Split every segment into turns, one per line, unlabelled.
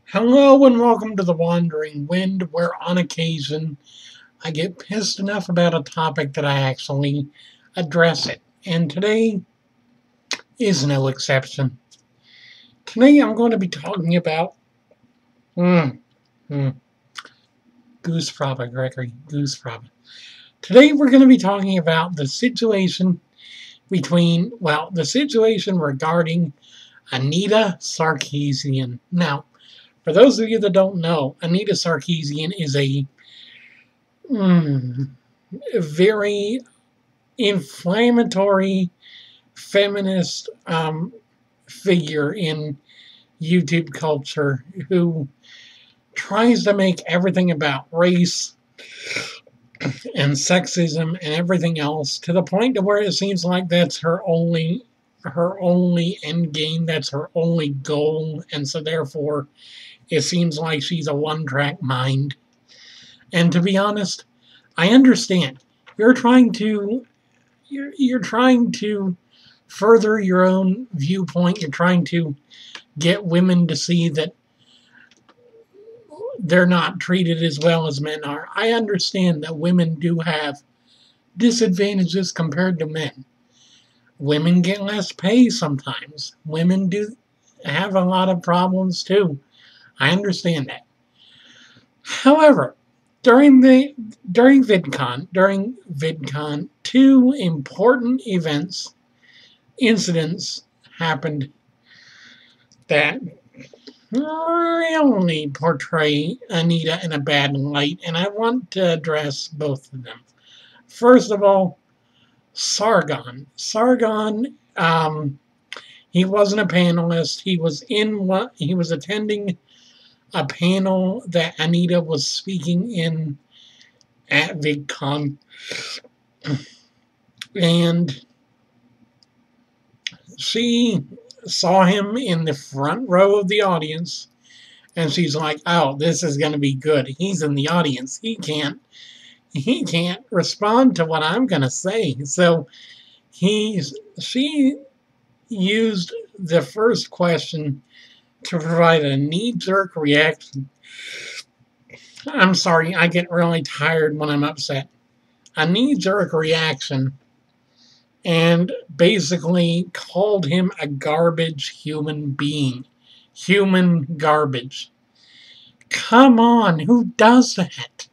Hello and welcome to the Wandering Wind, where on occasion I get pissed enough about a topic that I actually address it. And today is no exception. Today I'm going to be talking about mm, mm, Goose Fraba, Gregory, Goose Fraba. Today we're going to be talking about the situation the situation regarding Anita Sarkeesian. Now, for those of you that don't know, Anita Sarkeesian is mm, a very inflammatory feminist figure in YouTube culture who tries to make everything about race and sexism and everything else to the point to where it seems like that's her only end game, that's her only goal, and so therefore it seems like she's a one-track mind. And to be honest, I understand. You're trying to further your own viewpoint. You're trying to get women to see that they're not treated as well as men are. I understand that women do have disadvantages compared to men. Women get less pay sometimes. Women do have a lot of problems too. I understand that. However, during VidCon, two important incidents happened that really portray Anita in a bad light, and I want to address both of them. First of all, Sargon. He wasn't a panelist. He was attending a panel that Anita was speaking in at VidCon, and she saw him in the front row of the audience, and she's like, "Oh, this is going to be good. He's in the audience. He can't respond to what I'm going to say." So she used the first question to provide a knee-jerk reaction. I'm sorry, I get really tired when I'm upset. A knee-jerk reaction, and basically called him a garbage human being. Human garbage. Come on, who does that?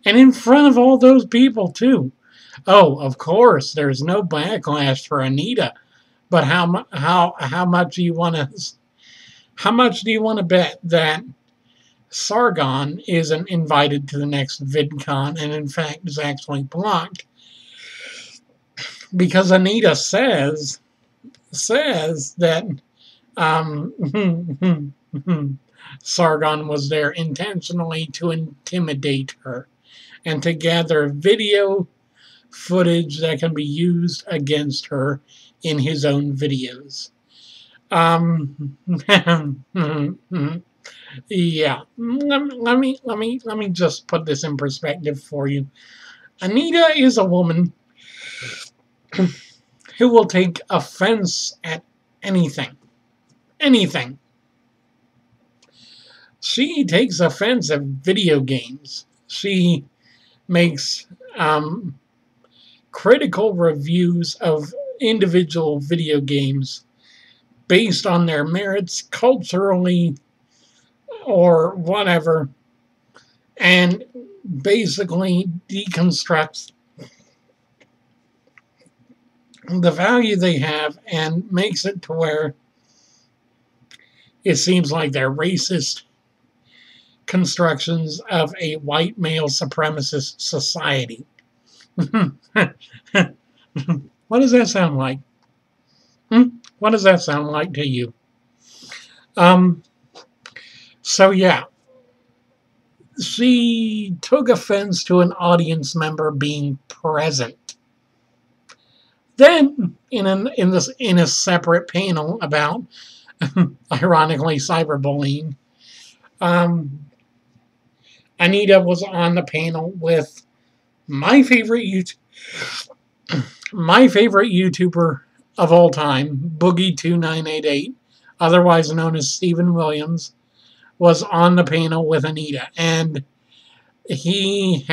And in front of all those people, too. Oh, of course, there's no backlash for Anita, but how much do you want to bet that Sargon isn't invited to the next VidCon and in fact is actually blocked? Because Anita says that Sargon was there intentionally to intimidate her and to gather video footage that can be used against her in his own videos. Yeah. Let me just put this in perspective for you. Anita is a woman who will take offense at anything. Anything. She takes offense at video games. She makes critical reviews of individual video games based on their merits culturally or whatever, and basically deconstructs the value they have and makes it to where it seems like they're racist constructions of a white male supremacist society. What does that sound like? What does that sound like to you? So yeah, she took offense to an audience member being present. Then, in a separate panel about, ironically, cyberbullying, Anita was on the panel with my favorite YouTuber of all time, Boogie2988, otherwise known as Stephen Williams, was on the panel with Anita, and he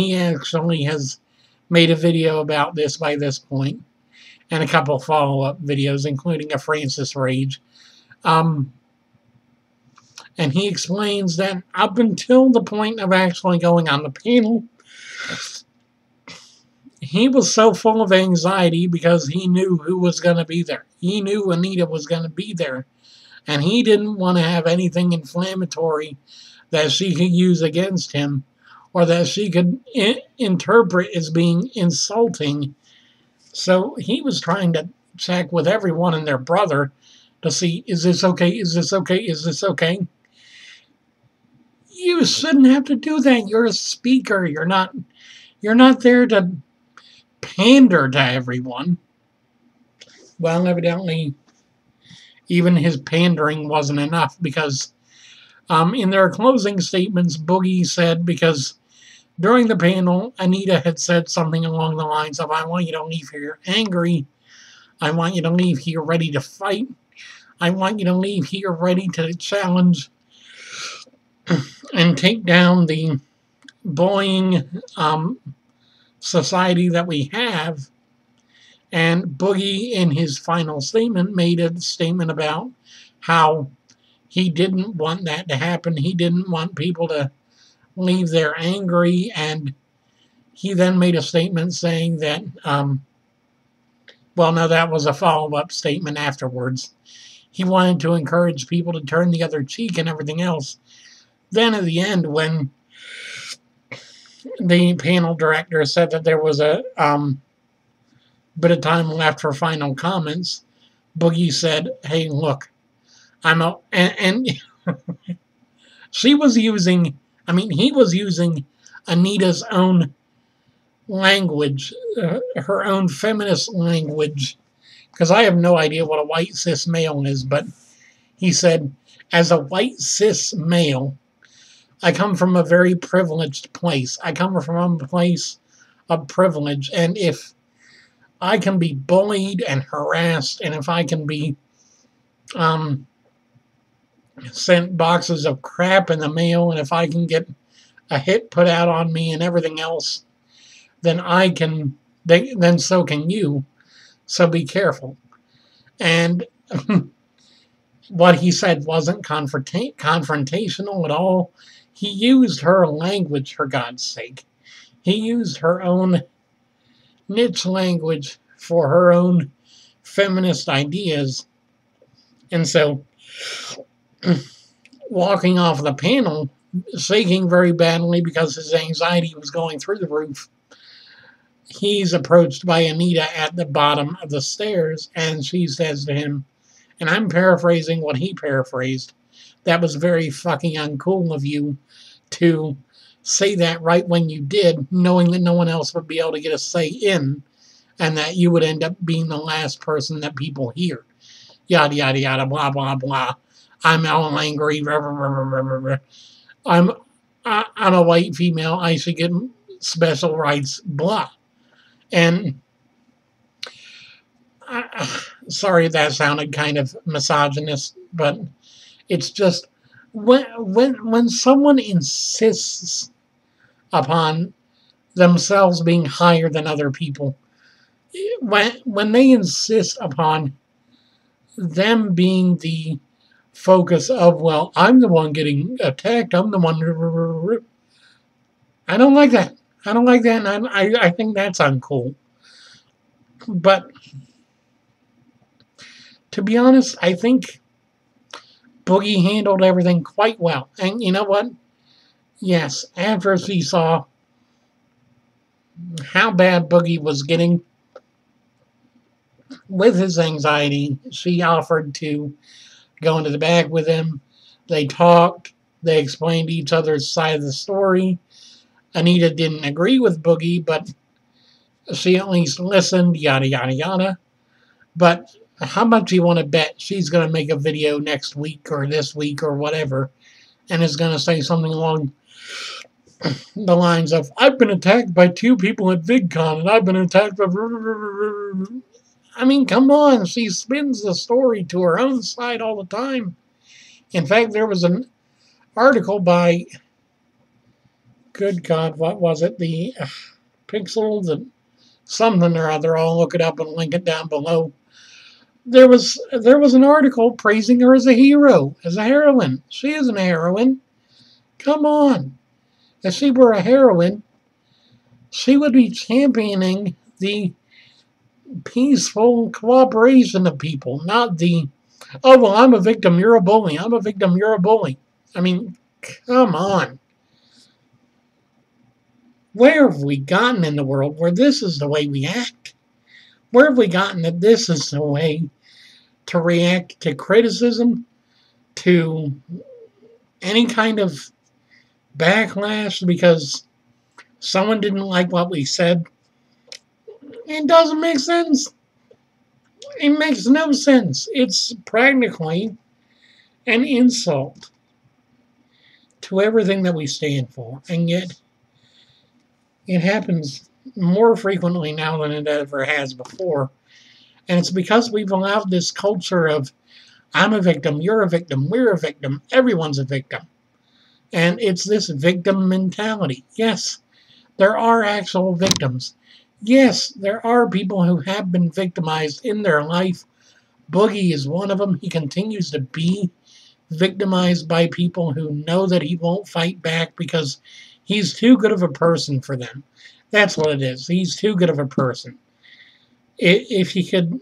actually has made a video about this by this point, and a couple of follow-up videos, including a Francis Rage. And he explains that up until the point of actually going on the panel, he was so full of anxiety because he knew who was going to be there. He knew Anita was going to be there. And he didn't want to have anything inflammatory that she could use against him, or that she could interpret as being insulting. So he was trying to check with everyone and their brother to see, is this okay? Is this okay? Is this okay? You shouldn't have to do that. You're a speaker. You're not there to pander to everyone. Well, evidently, even his pandering wasn't enough, because in their closing statements, Boogie said, because during the panel, Anita had said something along the lines of, I want you to leave here angry. I want you to leave here ready to fight. I want you to leave here ready to challenge and take down the bullying society that we have. And Boogie, in his final statement, made a statement about how he didn't want that to happen. He didn't want people to leave there angry. And he then made a statement saying that, well, no, that was a follow-up statement afterwards. He wanted to encourage people to turn the other cheek and everything else. Then at the end, when the panel director said that there was a bit of time left for final comments, Boogie said, hey, look, and she was using, he was using Anita's own language, her own feminist language, because I have no idea what a white cis male is, but he said, as a white cis male, I come from a very privileged place. I come from a place of privilege, and if I can be bullied and harassed, and if I can be sent boxes of crap in the mail, and if I can get a hit put out on me and everything else, then then so can you. So be careful. And what he said wasn't confrontational at all. He used her language, for God's sake. He used her own niche language for her own feminist ideas. And so, walking off the panel, shaking very badly because his anxiety was going through the roof, he's approached by Anita at the bottom of the stairs, and she says to him, and I'm paraphrasing what he paraphrased, that was very fucking uncool of you to say that right when you did, knowing that no one else would be able to get a say in, and that you would end up being the last person that people hear. Yada, yada, yada, blah, blah, blah. I'm all angry. I'm a white female. I should get special rights, blah. And sorry if that sounded kind of misogynist, but it's just when someone insists upon themselves being higher than other people, when they insist upon them being the focus of, well, I'm the one getting attacked, I'm the one, I don't like that. I don't like that, and I think that's uncool. But to be honest, I think Boogie handled everything quite well. And you know what? Yes, after she saw how bad Boogie was getting with his anxiety, she offered to go into the back with him. They talked. They explained each other's side of the story. Anita didn't agree with Boogie, but she at least listened, yada, yada, yada. But how much do you want to bet she's going to make a video next week or this week or whatever, and is going to say something along the lines of, I've been attacked by 2 people at VidCon, and I've been attacked by... I mean, come on. She spins the story to her own side all the time. In fact, there was an article by, good God, what was it? The Pixel, the something or other. I'll look it up and link it down below. There was an article praising her as a hero, as a heroine. She isn't a heroine. Come on. If she were a heroine, she would be championing the peaceful cooperation of people, not the, oh, well, I'm a victim, you're a bully. I'm a victim, you're a bully. I mean, come on. Where have we gotten in the world where this is the way we act? Where have we gotten that this is the way to react to criticism, to any kind of backlash because someone didn't like what we said? It doesn't make sense. It makes no sense. It's practically an insult to everything that we stand for. And yet, it happens more frequently now than it ever has before. And it's because we've allowed this culture of, I'm a victim, you're a victim, we're a victim, everyone's a victim. And it's this victim mentality. Yes, there are actual victims. Yes, there are people who have been victimized in their life. Boogie is one of them. He continues to be victimized by people who know that he won't fight back because he's too good of a person for them. That's what it is. He's too good of a person. If he could...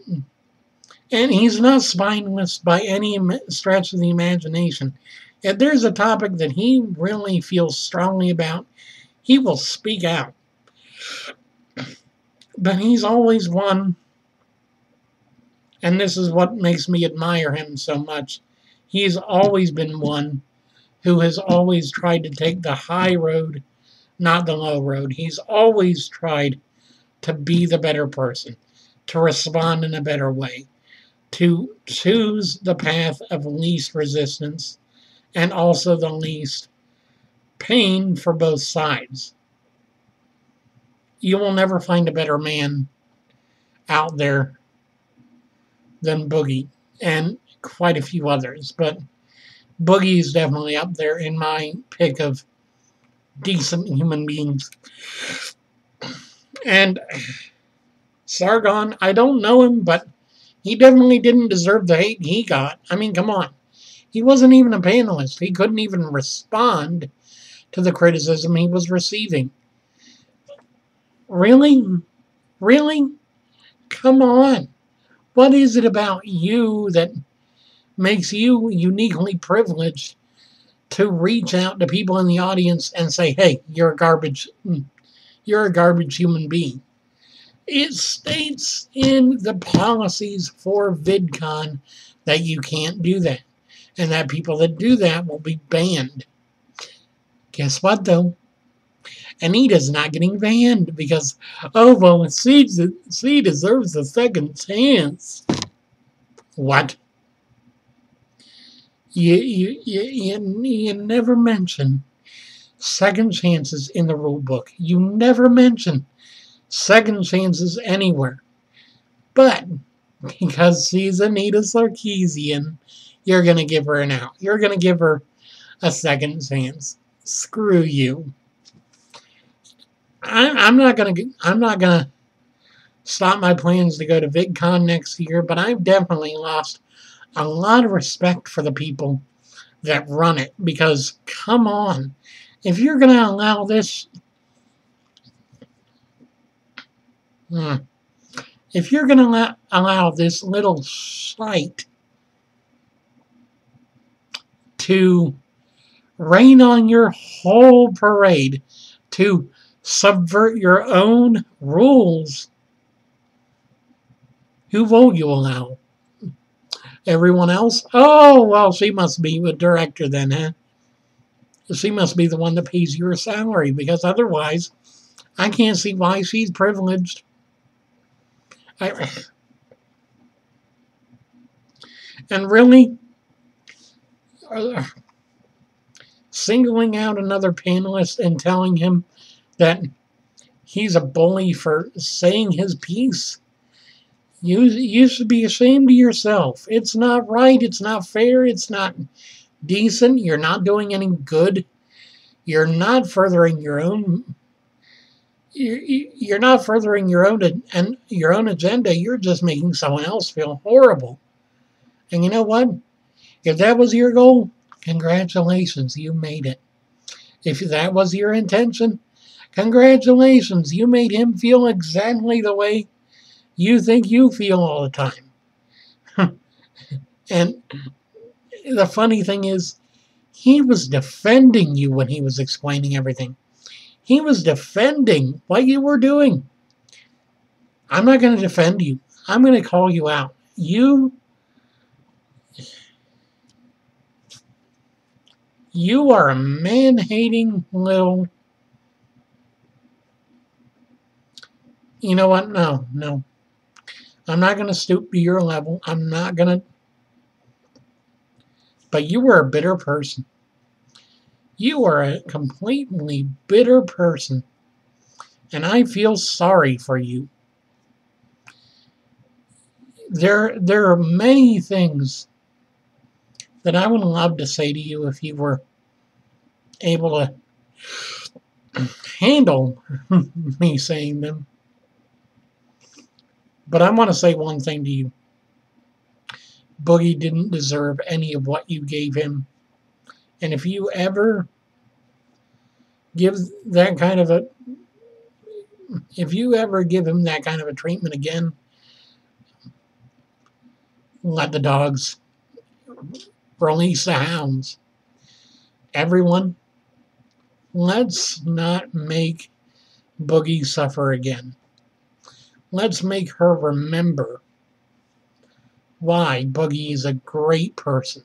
And he's not spineless by any stretch of the imagination. If there's a topic that he really feels strongly about, he will speak out. But he's always one, and this is what makes me admire him so much. He's always been one who has always tried to take the high road, not the low road. He's always tried to be the better person, to respond in a better way, to choose the path of least resistance and also the least pain for both sides. You will never find a better man out there than Boogie, and quite a few others, but Boogie is definitely up there in my pick of decent human beings. And Sargon, I don't know him, but he definitely didn't deserve the hate he got. I mean, come on. He wasn't even a panelist. He couldn't even respond to the criticism he was receiving. Really? Really? Come on. What is it about you that makes you uniquely privileged to reach out to people in the audience and say, hey, you're a garbage human being? It states in the policies for VidCon that you can't do that, and that people that do that will be banned. Guess what, though? Anita's not getting banned because, oh, well, she deserves a second chance. What? You never mention second chances in the rule book. You never mention second chances anywhere. But because she's Anita Sarkeesian, you're going to give her an out. You're going to give her a second chance. Screw you. I'm not gonna stop my plans to go to VidCon next year, but I've definitely lost a lot of respect for the people that run it, because come on, if you're gonna allow this, if you're gonna allow this little site to rain on your whole parade, to subvert your own rules, who will you allow? Everyone else? Oh, well, she must be a director then, huh? She must be the one that pays your salary, because otherwise, I can't see why she's privileged. And really, singling out another panelist and telling him that he's a bully for saying his piece. You should be ashamed of yourself. It's not right. It's not fair. It's not decent. You're not doing any good. You're not furthering your own. You're not furthering your own agenda. You're just making someone else feel horrible. And you know what? If that was your goal, congratulations, you made it. If that was your intention, congratulations, you made him feel exactly the way you think you feel all the time. And the funny thing is, he was defending you when he was explaining everything. He was defending what you were doing. I'm not going to defend you. I'm going to call you out. You are a man-hating little... You know what? No. I'm not going to stoop to your level. I'm not going to... But you were a bitter person. You are a completely bitter person. And I feel sorry for you. There are many things that I would love to say to you if you were able to handle me saying them. But I want to say one thing to you. Boogie didn't deserve any of what you gave him. And if you ever give that kind of a... If you ever give him that kind of a treatment again, let the dogs, release the hounds. Everyone, let's not make Boogie suffer again. Let's make her remember why Boogie is a great person.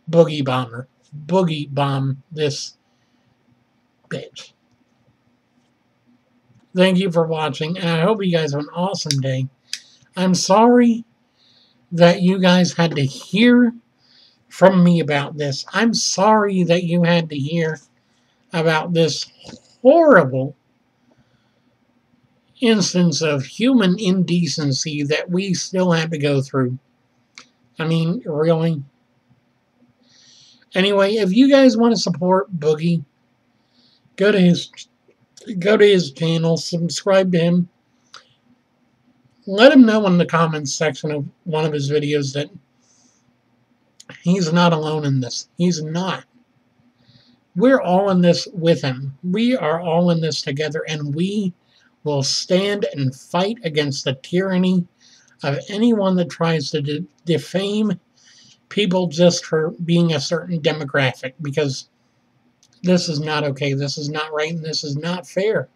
Boogie Bomber. Boogie Bomb this bitch. Thank you for watching, and I hope you guys have an awesome day. I'm sorry that you guys had to hear from me about this. I'm sorry that you had to hear about this horrible instance of human indecency that we still have to go through. I mean, really? Anyway, if you guys want to support Boogie, go to his channel, subscribe to him. Let him know in the comments section of one of his videos that he's not alone in this. He's not. We're all in this with him. We are all in this together, and we will stand and fight against the tyranny of anyone that tries to defame people just for being a certain demographic, because this is not okay. This is not right, and this is not fair.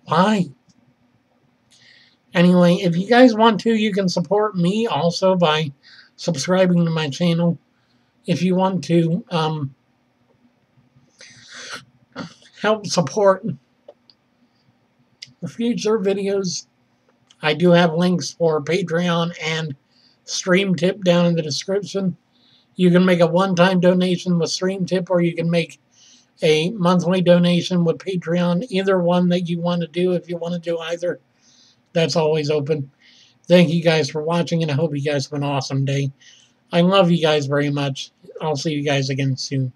Why? Anyway, if you guys want to, you can support me also by subscribing to my channel. If you want to help support the future videos, I do have links for Patreon and Stream Tip down in the description. You can make a one-time donation with Stream Tip, or you can make a monthly donation with Patreon. Either one that you want to do. If you want to do either, that's always open. Thank you guys for watching, and I hope you guys have an awesome day. I love you guys very much. I'll see you guys again soon.